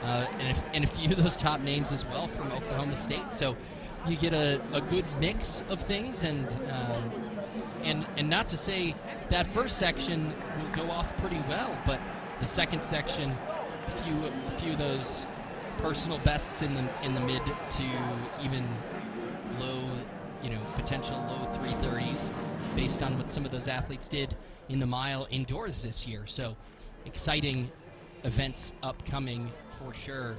and a few of those top names as well from Oklahoma State. So you get a good mix of things, and not to say that first section will go off pretty well, but the second section, a few of those personal bests in the mid to even low, potential low 330s, based on what some of those athletes did in the mile indoors this year. So exciting events upcoming for sure.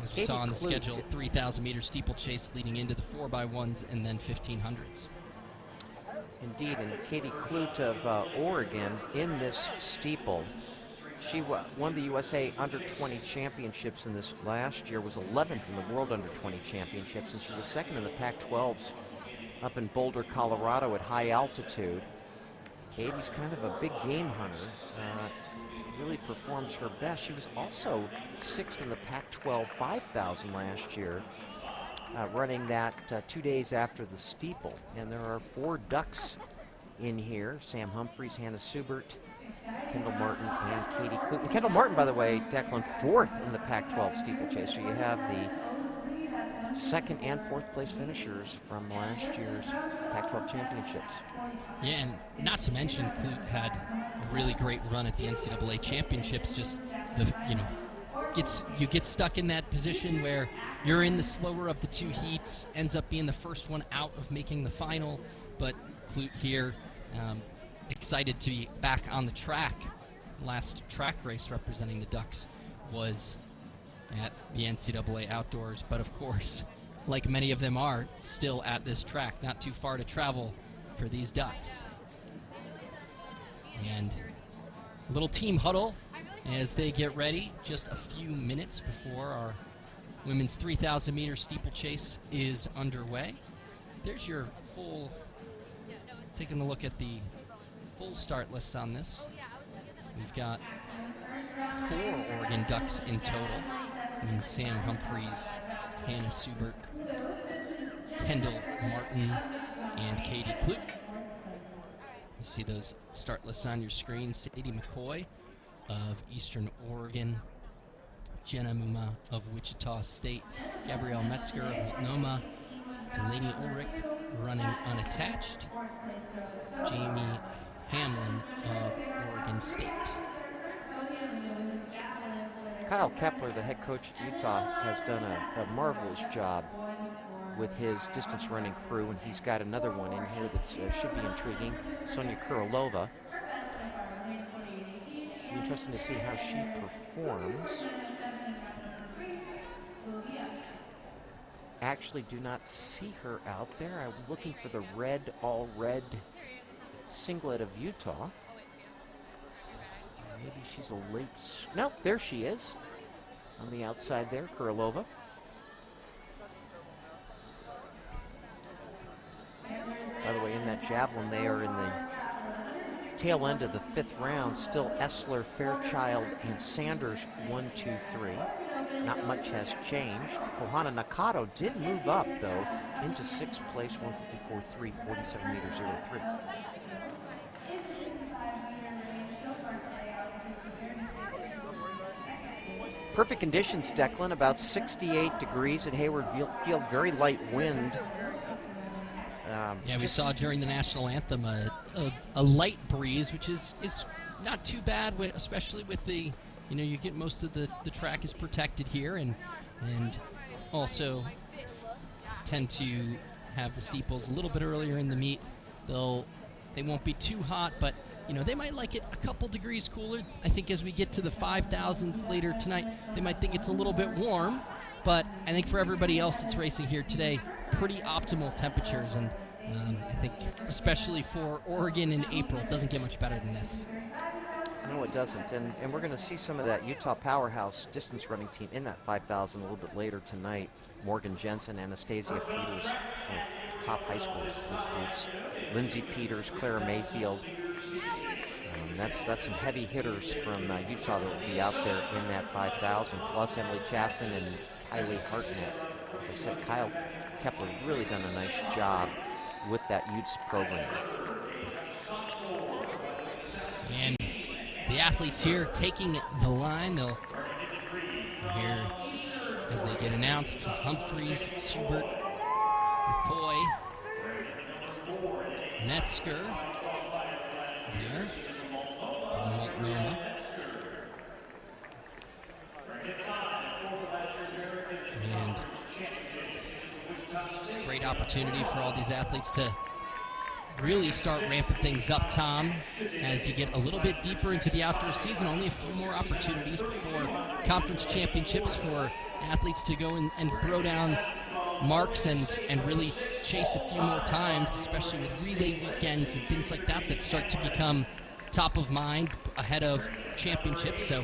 As we saw on the schedule, 3,000 meter steeplechase leading into the 4x1s and then 1500s. Indeed, and Katie Klute of Oregon in this steeple. She won the USA Under-20 Championships in this last year, was 11th in the World Under-20 Championships, and she was second in the Pac-12s up in Boulder, Colorado at high altitude. Katie's kind of a big game hunter. Really performs her best. She was also 6th in the Pac-12 5,000 last year, running that 2 days after the steeple. And there are 4 ducks in here: Sam Humphreys, Hannah Subert, Kendall Martin, and Katie Klute. And Kendall Martin, by the way, Declan, 4th in the Pac-12 steeplechase. So you have the 2nd and 4th place finishers from last year's Pac-12 championships. Yeah, and not to mention, Klute had a really great run at the NCAA championships. Just you get stuck in that position where you're in the slower of the 2 heats, ends up being the first one out of making the final. But Klute here, excited to be back on the track. Last track race representing the Ducks was at the NCAA Outdoors, but of course, like many of them are, still at this track, not too far to travel for these Ducks. And a little team huddle as they get ready just a few minutes before our women's 3,000 meter steeplechase is underway. There's your full, taking a look at the full start list on this. We've got 4 Oregon Ducks in total. Sam Humphreys, Hannah Subert, Kendall Martin, and Katie Klute. You see those start lists on your screen. Sadie McCoy of Eastern Oregon, Jenna Muma of Wichita State, Gabrielle Metzger of Multnomah, Delaney Ulrich running unattached, Jamie Hamlin of Oregon State. Kyle Kepler, the head coach at Utah, has done a marvelous job with his distance running crew, and he's got another one in here that should be intriguing, Sonia Kuralova. Be interesting to see how she performs. Actually do not see her out there. I'm looking for the all red singlet of Utah. Maybe she's a late... No, there she is. On the outside there, Kuralova. By the way, in that javelin, they are in the tail end of the 5th round. Still Essler, Fairchild, and Sanders, 1, 2, 3. Not much has changed. Kohana Nakato did move up, though, into 6th place, 154.3, 47 meters 03. Perfect conditions, Declan. About 68 degrees at Hayward Field. Very light wind. Yeah, we saw during the national anthem a light breeze, which is not too bad, especially with the, you get most of the track is protected here, and also tend to have the steeples a little bit earlier in the meet. They won't be too hot, but they might like it a couple degrees cooler. I think as we get to the 5,000s later tonight, they might think it's a little bit warm, but I think for everybody else that's racing here today, pretty optimal temperatures, and I think especially for Oregon in April, it doesn't get much better than this. No, it doesn't, and we're going to see some of that Utah powerhouse distance running team in that 5,000 a little bit later tonight. Morgan Jensen, Anastasia Peters, top high school recruits, Lindsay Peters, Clara Mayfield. That's some heavy hitters from Utah that will be out there in that 5,000, plus Emily Chaston and Kylie Hartnett. As I said, Kyle Kepler really done a nice job with that Utes program. And the athletes here taking the line, they'll Here, as they get announced, Humphreys, Schubert, McCoy, Metzger, here from Multnomah. And great opportunity for all these athletes to really start ramping things up, Tom, as you get a little bit deeper into the outdoor season. Only a few more opportunities before conference championships for athletes to go and throw down marks and really chase a few more times, especially with relay weekends and things like that start to become top of mind ahead of championships. So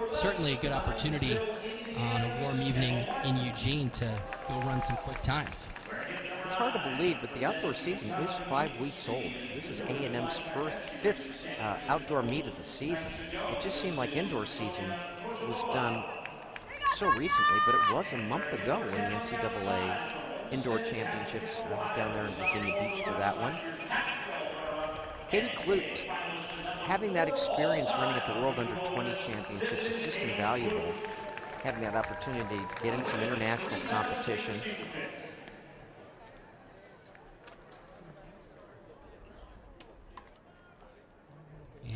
certainly a good opportunity on a warm evening in Eugene to go run some quick times. It's hard to believe, but the outdoor season is 5 weeks old. This is A&M's fifth outdoor meet of the season. It just seemed like indoor season was done so recently, but it was a month ago when the NCAA Indoor Championships, I was down there in Virginia Beach for that one. Katie Kloot, having that experience running at the World Under 20 Championships is just invaluable. Having that opportunity to get in some international competition.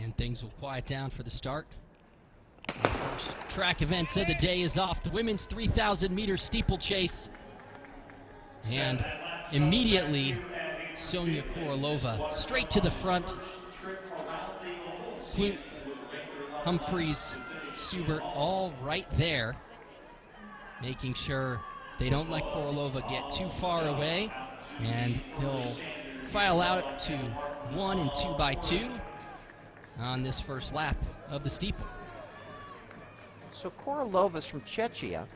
And things will quiet down for the start. The first track event of the day is off. The women's 3,000-meter steeplechase. And immediately, Sonia Korolova straight to the front. Kloot, Humphreys, Schubert all right there, making sure they don't let Korolova get too far away. And they'll file out to 1 and 2 by 2 on this first lap of the steeple. So Korolova's from Czechia,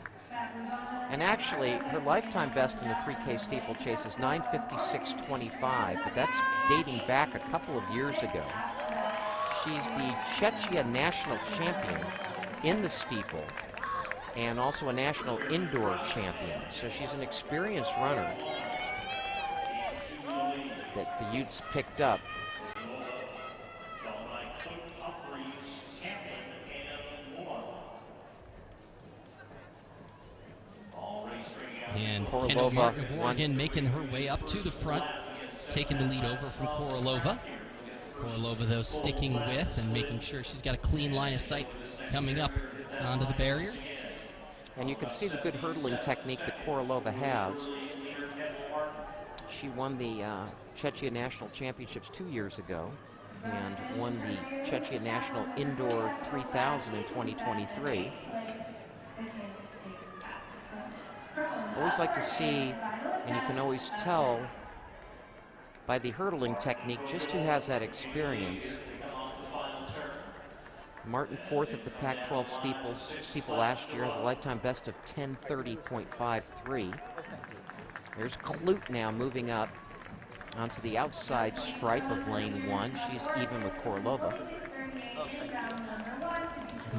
and actually her lifetime best in the 3K steeplechase is 9:56.25, but that's dating back a couple of years ago. She's the Czechia national champion in the steeple and also a national indoor champion. So she's an experienced runner that the Utes picked up. And Kenneth Martin of Oregon making her way up to the front, taking the lead over from Korolova. Korolova, though, sticking with and making sure she's got a clean line of sight coming up onto the barrier. And you can see the good hurdling technique that Korolova has. She won the Czechia National Championships 2 years ago and won the Czechia National Indoor 3000 in 2023. Always like to see, and you can always tell by the hurdling technique just who has that experience. Martin, fourth at the Pac-12 steeple last year, has a lifetime best of 10:30.53. There's Kloot now moving up onto the outside stripe of lane 1. She's even with Korolova.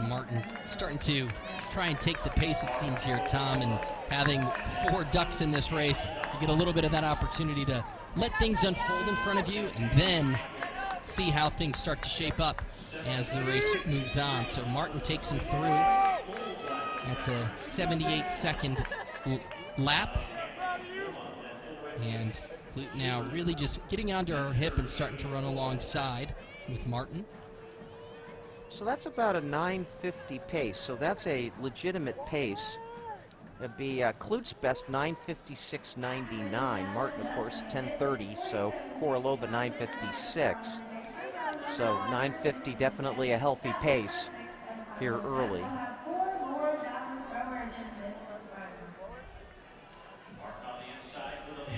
Martin starting to try and take the pace, it seems here, Tom, and having 4 ducks in this race, you get a little bit of that opportunity to let things unfold in front of you and then see how things start to shape up as the race moves on. So Martin takes him through. That's a 78-second lap. And Kloot now really just getting onto her hip and starting to run alongside with Martin. So that's about a 9:50 pace. So that's a legitimate pace. It'd be Kloot's best 9:56.99. Martin, of course, 10:30. So Korolova 9:56. So 9:50, definitely a healthy pace here early.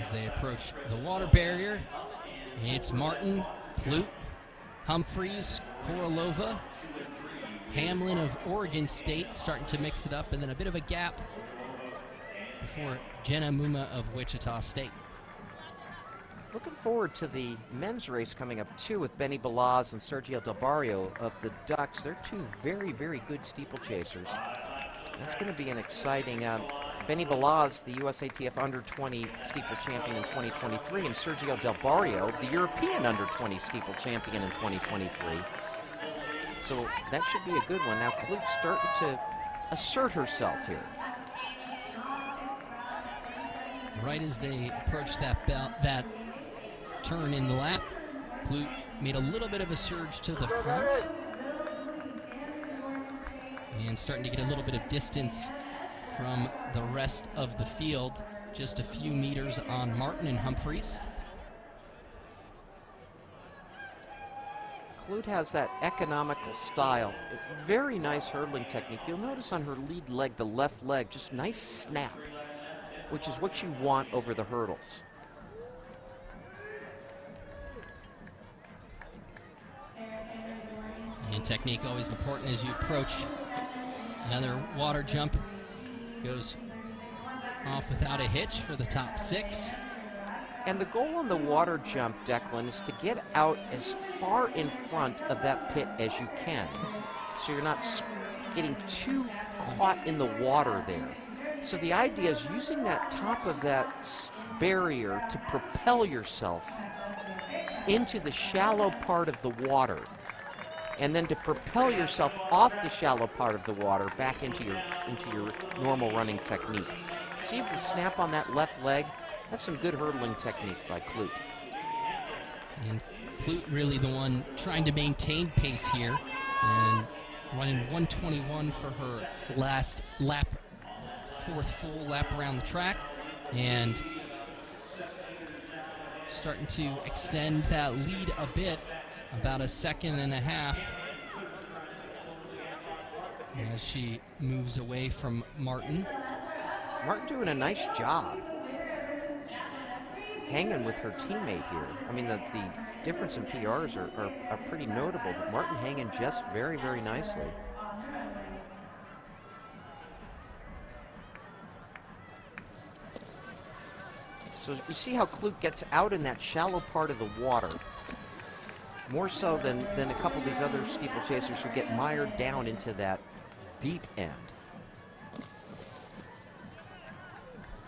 As they approach the water barrier, it's Martin, Kloot, Humphreys, Korolova, Hamlin of Oregon State starting to mix it up, and then a bit of a gap before Jenna Muma of Wichita State. Looking forward to the men's race coming up, too, with Benny Balaz and Sergio Del Barrio of the Ducks. They're two very, very good steeplechasers. That's going to be an exciting... Benny Balaz, the USATF Under-20 steeple champion in 2023, and Sergio Del Barrio, the European Under-20 steeple champion in 2023. So that should be a good one. Now, Kloot's starting to assert herself here. Right as they approach that turn in the lap, Kloot made a little bit of a surge to the front and starting to get a little bit of distance from the rest of the field, just a few meters on Martin and Humphreys. Kloot has that economical style, very nice hurdling technique. You'll notice on her lead leg, the left leg, just nice snap, which is what you want over the hurdles. And technique always important as you approach. Another water jump goes off without a hitch for the top 6. And the goal on the water jump, Declan, is to get out as far in front of that pit as you can, so you're not getting too caught in the water there. So the idea is using that top of that barrier to propel yourself into the shallow part of the water, and then to propel yourself off the shallow part of the water back into your normal running technique. See the snap on that left leg? That's some good hurdling technique by Kloot. And Kloot really the one trying to maintain pace here and running 121 for her last lap, 4th full lap around the track, and starting to extend that lead a bit, about a 1.5 seconds as she moves away from Martin. Martin doing a nice job hanging with her teammate here. I mean, the difference in PRs are pretty notable, but Martin hanging just very, very nicely. So you see how Kloot gets out in that shallow part of the water, more so than a couple of these other steeplechasers who get mired down into that deep end.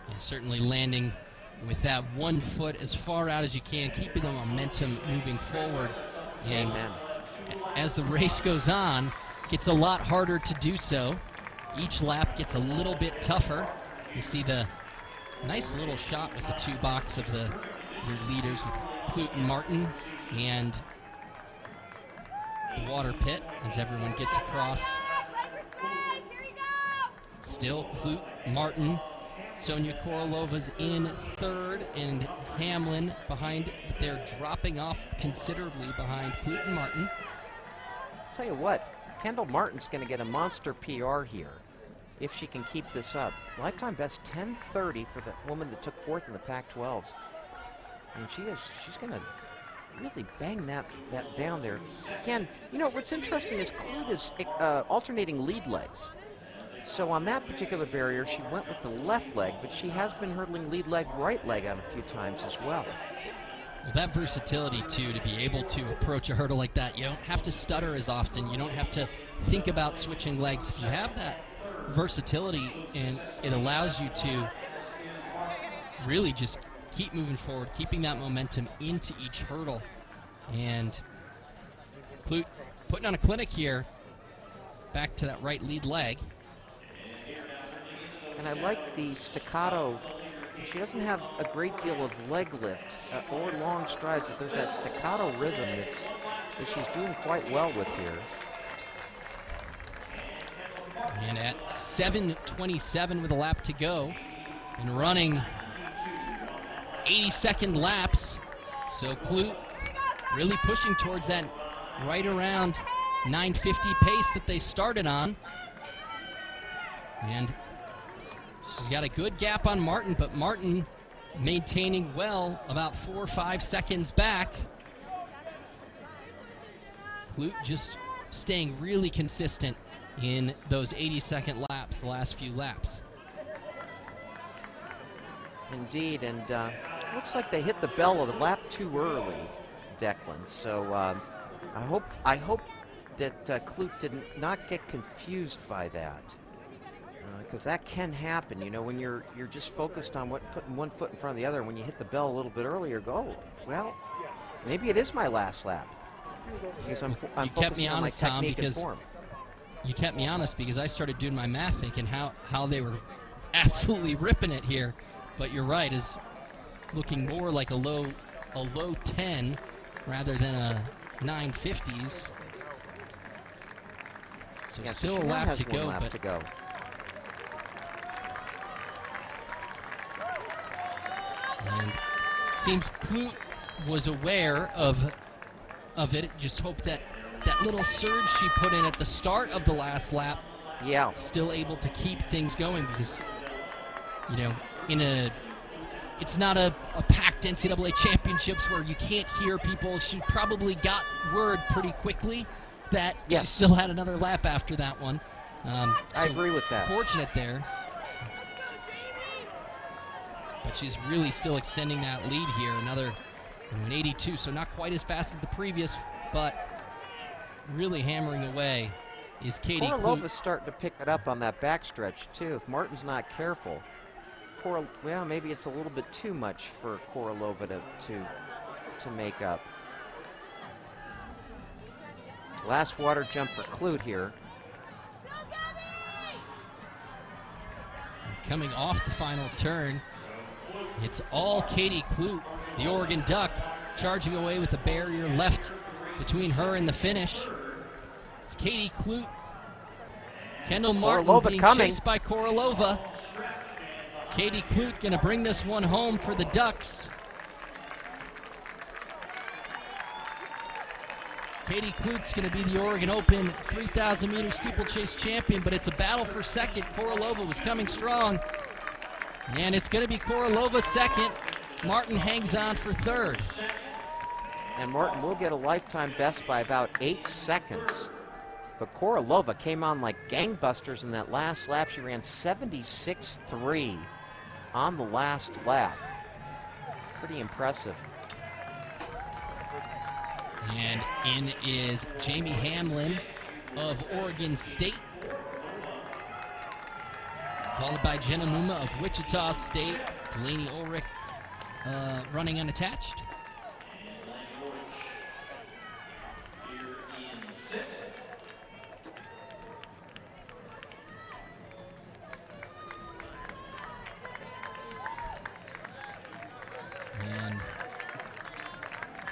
Yeah, certainly landing with that 1 foot as far out as you can, keeping the momentum moving forward. And Amen. As the race goes on, it gets a lot harder to do so. Each lap gets a little bit tougher. You see the nice little shot with the 2 box of your leaders with Kloot and Martin, and the water pit as everyone gets across. Still Kloot, Martin, Sonia Korolova's in 3rd, and Hamlin behind, but they're dropping off considerably behind Kloot and Martin. Tell you what, Kendall Martin's going to get a monster PR here if she can keep this up. Lifetime best 10:30 for the woman that took 4th in the Pac-12s. And she's going to really bang that down there. Again, you know, what's interesting is Kloot is alternating lead legs. So on that particular barrier, she went with the left leg, but she has been hurdling lead leg, right leg out a few times as well. Well, that versatility, too, to be able to approach a hurdle like that. You don't have to stutter as often. You don't have to think about switching legs. If you have that versatility, and it allows you to really just keep moving forward, keeping that momentum into each hurdle. And Kloot putting on a clinic here, back to that right lead leg. And I like the staccato. She doesn't have a great deal of leg lift or long strides, but there's that staccato rhythm that she's doing quite well with here. And at 7:27 with a lap to go, and running 80-second laps, so Kloot really pushing towards that right around 9:50 pace that they started on. And she's got a good gap on Martin, but Martin maintaining well about 4 or 5 seconds back. Kloot just staying really consistent in those 80-second laps, the last few laps. Indeed, and looks like they hit the bell of a lap too early, Declan. So I hope that Kloot did not get confused by that, because that can happen. You know, when you're just focused on putting 1 foot in front of the other, and when you hit the bell a little bit earlier, go, well, maybe it is my last lap, because I'm You kept me focusing on my honest, Tom, technique and because form. you kept me honest because I started doing my math thinking how they were absolutely ripping it here. But you're right, is looking more like a low 10 rather than a 950s. So Yeah, still so a she now lap has to one go, lap but to go. and it seems Kloot was aware of it. Just hope that little surge she put in at the start of the last lap, Yeah. still able to keep things going because, it's not a packed NCAA championships where you can't hear people. She probably got word pretty quickly that Yes. she still had another lap after that one. I agree with that. Fortunate there. But she's really still extending that lead here. Another an 82, so not quite as fast as the previous, but really hammering away is Katie Kloot. Korolova's starting to pick it up on that backstretch, too. If Martin's not careful, well, maybe it's a little bit too much for Korolova to make up. Last water jump for Kloot here. Coming off the final turn, it's all Katie Kloot, the Oregon Duck, charging away with a barrier left between her and the finish. It's Katie Kloot. Kendall Martin Korolova being coming. chased by Korolova. Katie Kloot going to bring this one home for the Ducks. Katie Kloot's going to be the Oregon Open 3,000 meter steeplechase champion, but it's a battle for second. Korolova was coming strong, and it's going to be Korolova second. Martin hangs on for third. And Martin will get a lifetime best by about 8 seconds. But Korolova came on like gangbusters in that last lap. She ran 76.3 on the last lap. Pretty impressive. And in is Jamie Hamlin of Oregon State, followed by Jenna Muma of Wichita State. Delaney Ulrich running unattached. And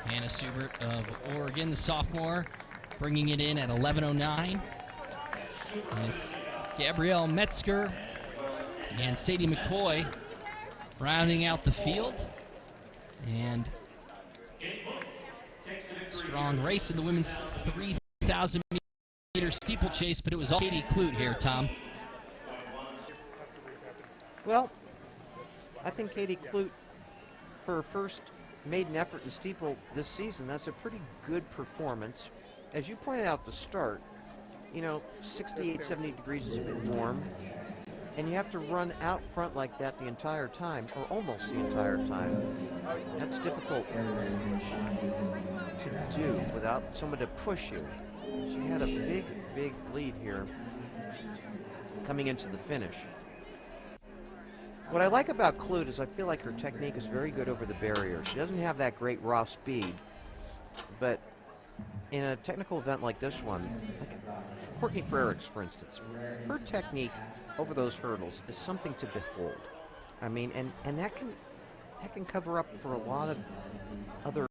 Hannah Subert of Oregon, the sophomore, bringing it in at 11:09. And it's Gabrielle Metzger and Sadie McCoy rounding out the field. And strong race in the women's 3,000 meter steeplechase, but it was all Katie Kloot here, Tom. Well, I think Katie Kloot, for her first maiden effort in steeple this season, that's a pretty good performance. As you pointed out at the start, 68, 70 degrees is a bit warm, and you have to run out front like that the entire time, or almost the entire time. That's difficult to do without someone to push you. She had a big, big lead here coming into the finish. What I like about Kloot is I feel like her technique is very good over the barrier. She doesn't have that great raw speed, but in a technical event like this one, like Courtney Frericks, for instance, her technique over those hurdles is something to behold. I mean, and that can cover up for a lot of other